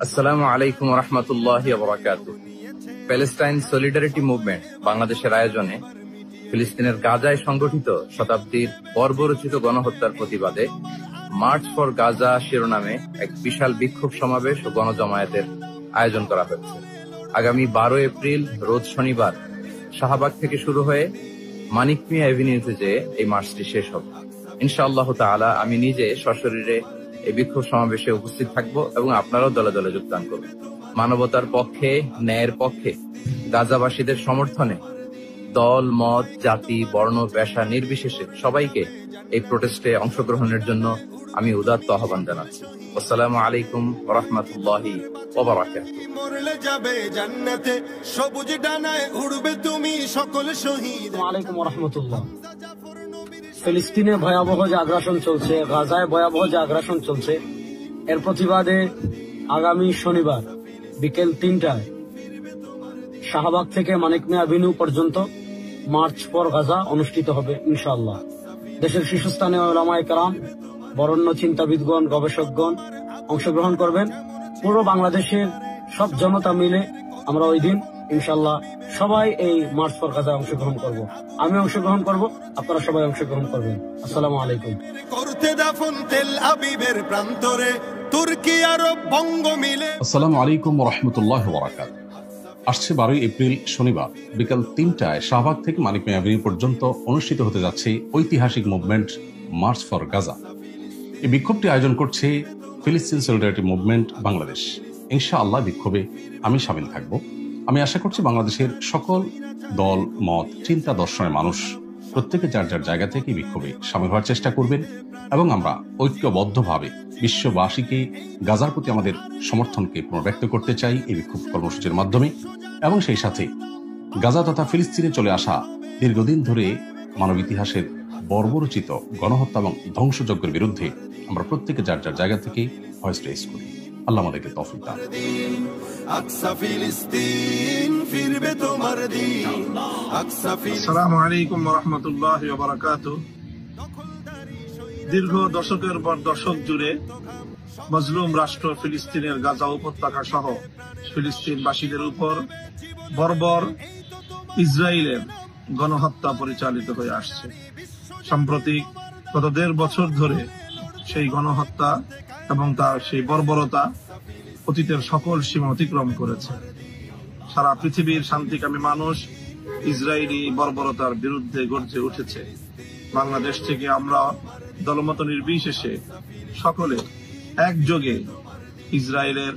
আসসালামু আলাইকুম রহমতুল্লাহি ওয়া বারাকাতুহু। প্যালেস্টাইন সলিডারিটি মুভমেন্ট বাংলাদেশের আয়োজনে ফিলিস্তিনের গাজায় সংগঠিত শতাব্দীর বর্বরোচিত গণহত্যার প্রতিবাদে মার্চ ফর গাজা শিরোনামে এক বিশাল বিক্ষোভ সমাবেশ ও গণজমায়েতের আয়োজন করা হয়েছে। আগামী 12 এপ্রিল রোজ শনিবার শাহবাগ থেকে শুরু হয়ে মানিক মিয়া এভিনিউতে যেয়ে এই মার্চটি শেষ হবে। ইনশাআল্লাহ তাআলা আমি নিজে সশরীরে এই বিক্ষোভ সমাবেশে উপস্থিত থাকব এবং আপনারাও দলে দলে যোগদান করবেন। মানবতার পক্ষে, ন্যায়ের পক্ষে, গাজাবাসীদের সমর্থনে দল, মত, জাতি, বর্ণ, পেশা নির্বিশেষে সবাইকে এই প্রোটেস্টে অংশগ্রহণের জন্য আমি উদাত্ত আহ্বান জানাচ্ছি। আসসালামু আলাইকুম ওয়া রাহমাতুল্লাহি ওয়া বারাকাতুহু। মরলে যাবে জান্নাতে, সবুজ ডানায় উড়বে তুমি সকল শহীদ। ওয়ালাইকুম ওয়া রাহমাতুল্লাহ। ফিলিস্তিনে ভয়াবহ যে আগ্রাসন চলছে, গাজায় ভয়াবহ যে আগ্রাসন চলছে, এর প্রতিবাদে আগামী শনিবার বিকেল 3টায় শাহবাগ থেকে মানিক মিয়া এভিনিউ পর্যন্ত মার্চ ফর গাজা অনুষ্ঠিত হবে ইনশাআল্লাহ। দেশের শীর্ষস্থানীয় উলামায়ে কেরাম, বরেণ্য চিন্তাবিদগণ, গবেষকগণ অংশগ্রহণ করবেন। পুরো বাংলাদেশের সব জনতা মিলে আমরা ওই দিন ইনশাআল্লাহ সবাই এই মার্চ ফর গাজায় অংশগ্রহণ করব। আমি অংশগ্রহণ করব, আপনারা সবাই অংশগ্রহণ করবেন। আসসালামু আলাইকুম। করতে দাফন তেল আবিবের প্রান্তরে, তুর্কি আরব বঙ্গ মিলে। আসসালামু আলাইকুম ওয়া রাহমাতুল্লাহি ওয়া বারাকাতুহু। আসছে 12 এপ্রিল শনিবার বিকাল 3টায় শাহবাগ থেকে মানিক মিয়া এভিনিউ পর্যন্ত অনুষ্ঠিত হতে যাচ্ছে ঐতিহাসিক মুভমেন্ট মার্চ ফর গাজা। এই বিক্ষোভটি আয়োজন করছে ফিলিস্তিন সলিডারিটি মুভমেন্ট বাংলাদেশ। ইনশাআল্লাহ বিক্ষোভে আমি শামিল থাকব। আমি আশা করছি বাংলাদেশের সকল দল, মত, চিন্তা, দর্শনের মানুষ প্রত্যেকে যার যার জায়গা থেকে বিক্ষোভে শামিল হওয়ার চেষ্টা করবেন এবং আমরা ঐক্যবদ্ধভাবে বিশ্ববাসীকে গাজার প্রতি আমাদের সমর্থনকে পুনর্ব্যক্ত করতে চাই এই বিক্ষোভ কর্মসূচির মাধ্যমে। এবং সেই সাথে গাজা তথা ফিলিস্তিনে চলে আসা দীর্ঘদিন ধরে মানব ইতিহাসের বর্বরোচিত গণহত্যা এবং ধ্বংসযজ্ঞের বিরুদ্ধে আমরা প্রত্যেকে যার যার জায়গা থেকে ভয়েস রেজ করি। আল্লাহ আমাদেরকে তৌফিক দান। আকসা ফিলিস্তিন ফিরবে তোমার দিন। আকসা আসসালামু আলাইকুম ওয়া রাহমাতুল্লাহি ওয়া বারাকাতুহু। দীর্ঘ দশকের পর দশক জুড়ে মজলুম রাষ্ট্র ফিলিস্তিনের গাজা উপত্যকা সহ ফিলিস্তিনবাসীদের উপর বর্বর ইসরায়েলের গণহত্যা পরিচালিত হয়ে আসছে। সাম্প্রতিক গত 1.5 বছর ধরে সেই গণহত্যা এবং তার সেই বর্বরতা অতীতের সকল সীমা অতিক্রম করেছে। সারা পৃথিবীর শান্তিকামী মানুষ ইসরায়েলি বর্বরতার বিরুদ্ধে গর্জে উঠেছে। বাংলাদেশ থেকে আমরা দলমত নির্বিশেষে সকলে একযোগে ইসরায়েলের